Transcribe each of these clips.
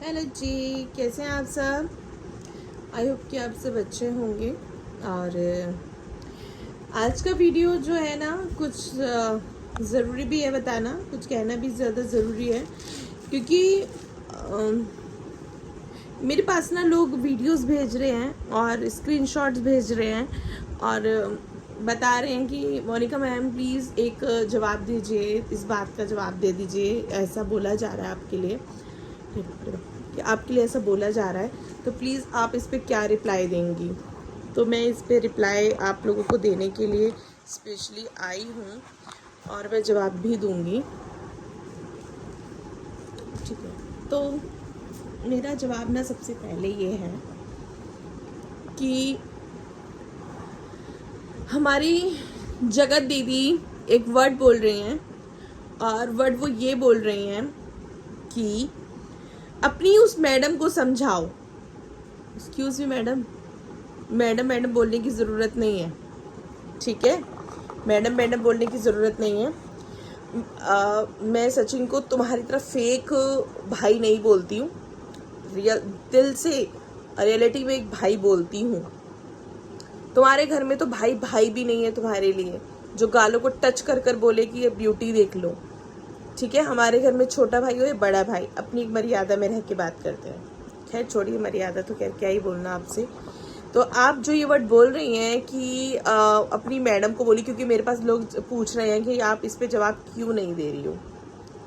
Hello जी, कैसे हैं आप सब। आई होप कि आप सब अच्छे होंगे। और आज का वीडियो जो है ना, कुछ ज़रूरी भी है बताना, कुछ कहना भी ज़्यादा ज़रूरी है, क्योंकि मेरे पास ना लोग वीडियोस भेज रहे हैं और स्क्रीनशॉट्स भेज रहे हैं और बता रहे हैं कि मोनिका मैम प्लीज़ एक जवाब दीजिए, इस बात का जवाब दे दीजिए, ऐसा बोला जा रहा है आपके लिए कि आपके लिए ऐसा बोला जा रहा है, तो प्लीज़ आप इस पर क्या रिप्लाई देंगी। तो मैं इस पर रिप्लाई आप लोगों को देने के लिए स्पेशली आई हूँ और मैं जवाब भी दूँगी। ठीक है, तो मेरा जवाब ना सबसे पहले ये है कि हमारी जगत दीदी एक वर्ड बोल रही हैं और वर्ड वो ये बोल रही हैं कि अपनी उस मैडम को समझाओ। एक्सक्यूज़ मी मैडम, मैडम बोलने की ज़रूरत नहीं है, ठीक है। मैडम बोलने की ज़रूरत नहीं है। मैं सचिन को तुम्हारी तरह फेक भाई नहीं बोलती हूँ, रियल दिल से रियलिटी में एक भाई बोलती हूँ। तुम्हारे घर में तो भाई भी नहीं है तुम्हारे लिए, जो गालों को टच कर कर बोले कि ये ब्यूटी देख लो, ठीक है। हमारे घर में छोटा भाई हो या बड़ा भाई, अपनी एक मर्यादा में रह के बात करते हैं। खैर छोड़िए मर्यादा, तो क्या ही बोलना आपसे। तो आप जो ये वर्ड बोल रही हैं कि अपनी मैडम को बोली, क्योंकि मेरे पास लोग पूछ रहे हैं कि आप इस पे जवाब क्यों नहीं दे रही हो,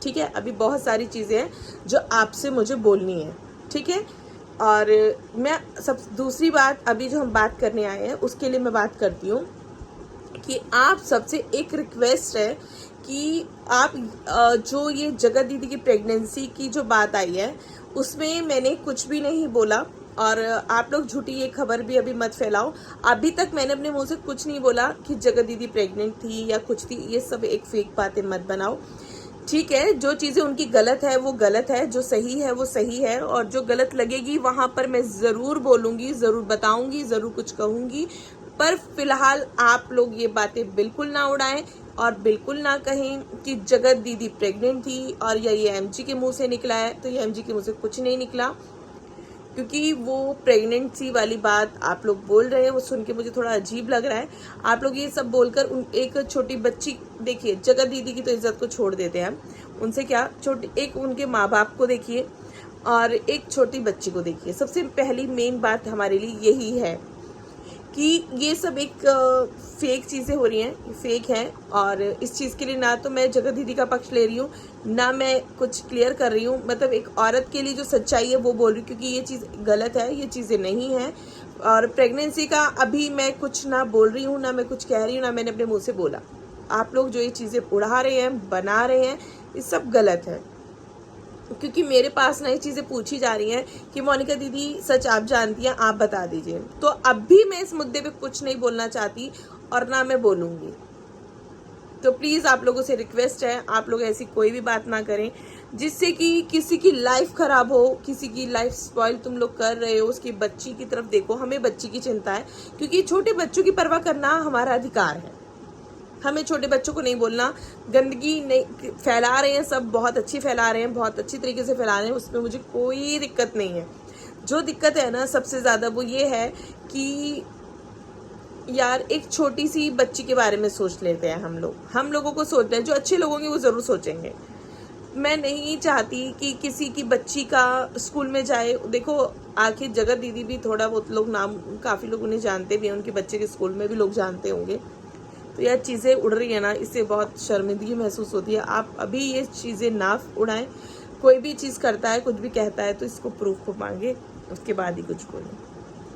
ठीक है। अभी बहुत सारी चीज़ें हैं जो आपसे मुझे बोलनी है, ठीक है। और मैं सब दूसरी बात, अभी जो हम बात करने आए हैं उसके लिए मैं बात करती हूँ कि आप सबसे एक रिक्वेस्ट है कि आप जो ये जगत दीदी की प्रेगनेंसी की जो बात आई है उसमें मैंने कुछ भी नहीं बोला, और आप लोग झूठी ये खबर भी अभी मत फैलाओ। अभी तक मैंने अपने मुंह से कुछ नहीं बोला कि जगत दीदी प्रेग्नेंट थी या कुछ थी, ये सब एक फेक बातें मत बनाओ, ठीक है। जो चीज़ें उनकी गलत है वो गलत है, जो सही है वो सही है, और जो गलत लगेगी वहाँ पर मैं ज़रूर बोलूँगी, ज़रूर बताऊँगी, ज़रूर कुछ कहूँगी। पर फिलहाल आप लोग ये बातें बिल्कुल ना उड़ाएं और बिल्कुल ना कहें कि जगत दीदी प्रेग्नेंट थी और या ये एमजी के मुंह से निकला है। तो ये एमजी के मुंह से कुछ नहीं निकला, क्योंकि वो प्रेगनेंसी वाली बात आप लोग बोल रहे हैं वो सुन के मुझे थोड़ा अजीब लग रहा है। आप लोग ये सब बोलकर एक छोटी बच्ची, देखिए जगत दीदी की तो इज्जत को छोड़ देते हैं, उनसे क्या, छोटी एक उनके माँ बाप को देखिए और एक छोटी बच्ची को देखिए। सबसे पहली मेन बात हमारे लिए यही है कि ये सब एक फेक चीज़ें हो रही हैं, फेक हैं। और इस चीज़ के लिए ना तो मैं जगत दीदी का पक्ष ले रही हूँ, ना मैं कुछ क्लियर कर रही हूँ, मतलब एक औरत के लिए जो सच्चाई है वो बोल रही हूँ, क्योंकि ये चीज़ गलत है, ये चीज़ें नहीं हैं। और प्रेगनेंसी का अभी मैं कुछ ना बोल रही हूँ, ना मैं कुछ कह रही हूँ, ना मैंने अपने मुँह से बोला। आप लोग जो ये चीज़ें उड़ा रहे हैं, बना रहे हैं, ये सब गलत है। क्योंकि मेरे पास ना ये चीज़ें पूछी जा रही हैं कि मोनिका दीदी सच आप जानती हैं, आप बता दीजिए। तो अब भी मैं इस मुद्दे पे कुछ नहीं बोलना चाहती और ना मैं बोलूँगी। तो प्लीज़ आप लोगों से रिक्वेस्ट है, आप लोग ऐसी कोई भी बात ना करें जिससे कि किसी की लाइफ ख़राब हो, किसी की लाइफ स्पॉइल तुम लोग कर रहे हो। उसकी बच्ची की तरफ देखो, हमें बच्ची की चिंता है, क्योंकि छोटे बच्चों की परवाह करना हमारा अधिकार है। हमें छोटे बच्चों को नहीं बोलना। गंदगी नहीं फैला रहे हैं, सब बहुत अच्छी फैला रहे हैं, बहुत अच्छी तरीके से फैला रहे हैं, उसमें मुझे कोई दिक्कत नहीं है। जो दिक्कत है ना सबसे ज़्यादा वो ये है कि यार एक छोटी सी बच्ची के बारे में सोच लेते हैं हम लोगों को सोचना है। जो अच्छे लोग होंगे वो ज़रूर सोचेंगे। मैं नहीं चाहती कि किसी की बच्ची का स्कूल में जाए। देखो आखिर जगत दीदी भी थोड़ा बहुत लोग नाम, काफ़ी लोग उन्हें जानते भी हैं, उनके बच्चे के स्कूल में भी लोग जानते होंगे। तो यह चीज़ें उड़ रही है ना, इससे बहुत शर्मिंदगी महसूस होती है। आप अभी ये चीज़ें ना उड़ाएं। कोई भी चीज़ करता है, कुछ भी कहता है, तो इसको प्रूफ को मांगे, उसके बाद ही कुछ बोलें।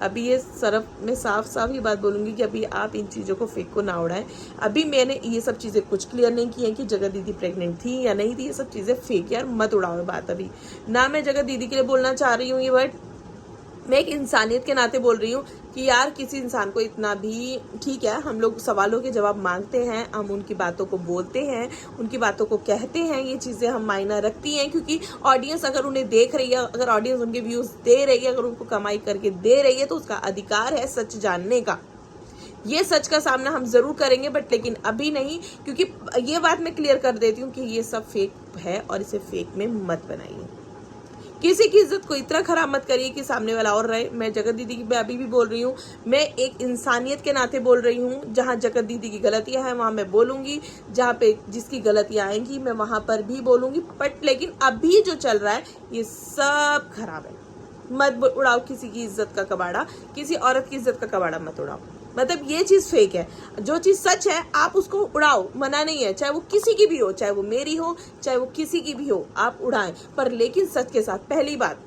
अभी ये सरफ मैं साफ ही बात बोलूँगी कि अभी आप इन चीज़ों को फेक को ना उड़ाएं। अभी मैंने ये सब चीज़ें कुछ क्लियर नहीं की हैं कि जगत दीदी प्रेग्नेंट थी या नहीं थी। ये सब चीज़ें फेक, यार मत उड़ाओ बात। अभी ना मैं जगत दीदी के लिए बोलना चाह रही हूँ ये वर्ड, मैं एक इंसानियत के नाते बोल रही हूँ कि यार किसी इंसान को इतना भी, ठीक है हम लोग सवालों के जवाब मांगते हैं, हम उनकी बातों को बोलते हैं, उनकी बातों को कहते हैं, ये चीज़ें हम मायना रखती हैं। क्योंकि ऑडियंस अगर उन्हें देख रही है, अगर ऑडियंस उनके व्यूज़ दे रही है, अगर उनको कमाई करके दे रही है, तो उसका अधिकार है सच जानने का। ये सच का सामना हम ज़रूर करेंगे, बट लेकिन अभी नहीं, क्योंकि ये बात मैं क्लियर कर देती हूँ कि ये सब फेक है और इसे फेक में मत बनाइए। किसी की इज्जत को इतना खराब मत करिए कि सामने वाला और रहे। मैं जगत दीदी की अभी भी बोल रही हूँ, मैं एक इंसानियत के नाते बोल रही हूँ। जहाँ जगत दीदी की गलतियां हैं वहाँ मैं बोलूंगी, जहाँ पे जिसकी गलतियां आएंगी मैं वहां पर भी बोलूंगी। बट लेकिन अभी जो चल रहा है ये सब खराब है। मत उड़ाओ किसी की इज्जत का कबाड़ा, किसी औरत की इज्जत का कबाड़ा मत उड़ाओ। मतलब ये चीज फेक है। जो चीज सच है आप उसको उड़ाओ, मना नहीं है, चाहे वो किसी की भी हो, चाहे वो मेरी हो, चाहे वो किसी की भी हो, आप उड़ाएं, पर लेकिन सच के साथ। पहली बात,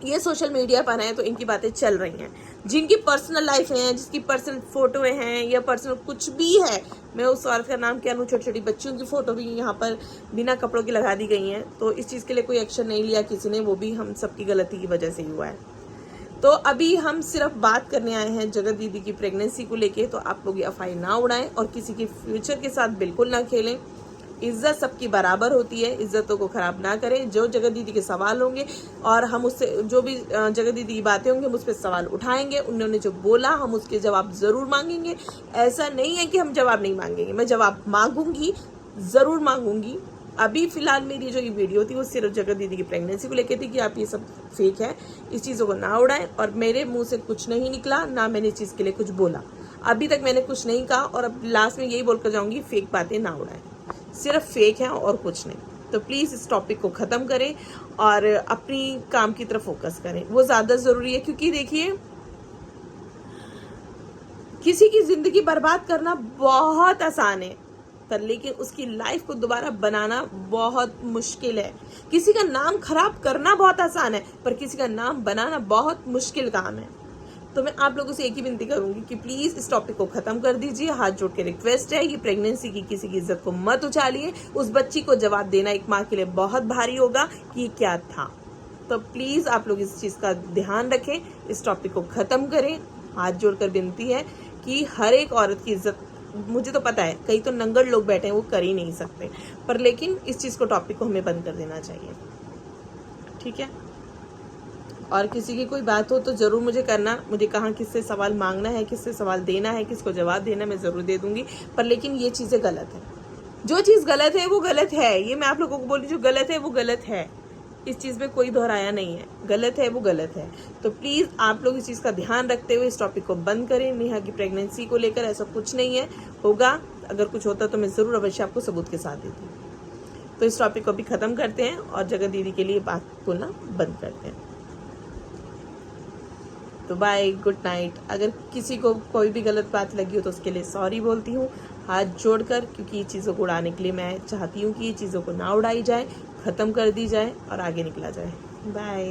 ये सोशल मीडिया पर है तो इनकी बातें चल रही हैं। जिनकी पर्सनल लाइफ है, जिसकी पर्सनल फोटो हैं या पर्सनल कुछ भी है, मैं उस औरत का नाम क्या लूँ, छोटी छोटी बच्चियों की फोटो भी यहाँ पर बिना कपड़ों की लगा दी गई हैं। तो इस चीज़ के लिए कोई एक्शन नहीं लिया किसी ने, वो भी हम सबकी गलती की वजह से ही हुआ है। तो अभी हम सिर्फ बात करने आए हैं जगत दीदी की प्रेगनेंसी को लेके। तो आप लोग अफवाह ना उड़ाएं और किसी के फ्यूचर के साथ बिल्कुल ना खेलें। इज्जत सबकी बराबर होती है, इज्जतों को खराब ना करें। जो जगत दीदी के सवाल होंगे और हम उससे जो भी जगत दीदी की बातें होंगी हम उस पर सवाल उठाएंगे। उन्होंने जो बोला हम उसके जवाब जरूर मांगेंगे। ऐसा नहीं है कि हम जवाब नहीं मांगेंगे, मैं जवाब मांगूंगी, जरूर मांगूंगी। अभी फिलहाल मेरी जो ये वीडियो थी वो सिर्फ जगत दीदी की प्रेगनेंसी को लेकर थी कि आप ये सब फेक है, इस चीज़ों को ना उड़ाएं। और मेरे मुंह से कुछ नहीं निकला, ना मैंने इस चीज़ के लिए कुछ बोला। अभी तक मैंने कुछ नहीं कहा और अब लास्ट में यही बोलकर जाऊंगी, फेक बातें ना उड़ाएं, सिर्फ फेक है और कुछ नहीं। तो प्लीज़ इस टॉपिक को ख़त्म करें और अपनी काम की तरफ फोकस करें, वो ज़्यादा ज़रूरी है। क्योंकि देखिए, किसी की ज़िंदगी बर्बाद करना बहुत आसान है, पर लेकिन उसकी लाइफ को दोबारा बनाना बहुत मुश्किल है। किसी का नाम खराब करना बहुत आसान है, पर किसी का नाम बनाना बहुत मुश्किल काम है। तो मैं आप लोगों से एक ही विनती करूंगी कि प्लीज इस टॉपिक को खत्म कर दीजिए। हाथ जोड़ के रिक्वेस्ट है, ये प्रेगनेंसी की किसी की इज्जत को मत उछालिए। उस बच्ची को जवाब देना एक माँ के लिए बहुत भारी होगा कि क्या था। तो प्लीज आप लोग इस चीज का ध्यान रखें, इस टॉपिक को खत्म करें। हाथ जोड़कर विनती है कि हर एक औरत की इज्जत, मुझे तो पता है कई तो नंगड़ लोग बैठे हैं वो कर ही नहीं सकते, पर लेकिन इस चीज को, टॉपिक को हमें बंद कर देना चाहिए, ठीक है। और किसी की कोई बात हो तो जरूर मुझे करना, मुझे कहाँ किससे सवाल मांगना है, किससे सवाल देना है, किसको जवाब देना, मैं जरूर दे दूंगी। पर लेकिन ये चीजें गलत है, जो चीज गलत है वो गलत है। ये मैं आप लोगों को बोल रही हूँ, जो गलत है वो गलत है, इस चीज में कोई दोहराया नहीं है। गलत है वो गलत है। तो प्लीज आप लोग इस चीज का ध्यान रखते हुए इस टॉपिक को बंद करें। नेहा की प्रेगनेंसी को लेकर ऐसा कुछ नहीं है, होगा, अगर कुछ होता तो मैं जरूर अवश्य आपको सबूत के साथ देती। तो इस टॉपिक को भी खत्म करते हैं और जगत दीदी के लिए बात बोलना बंद करते हैं। तो बाय, गुड नाइट। अगर किसी को कोई भी गलत बात लगी हो तो उसके लिए सॉरी बोलती हूँ हाथ जोड़कर, क्योंकि ये चीज़ों को उड़ाने के लिए मैं चाहती हूँ कि ये चीज़ों को ना उड़ाई जाए, ख़त्म कर दी जाए और आगे निकला जाए। बाय।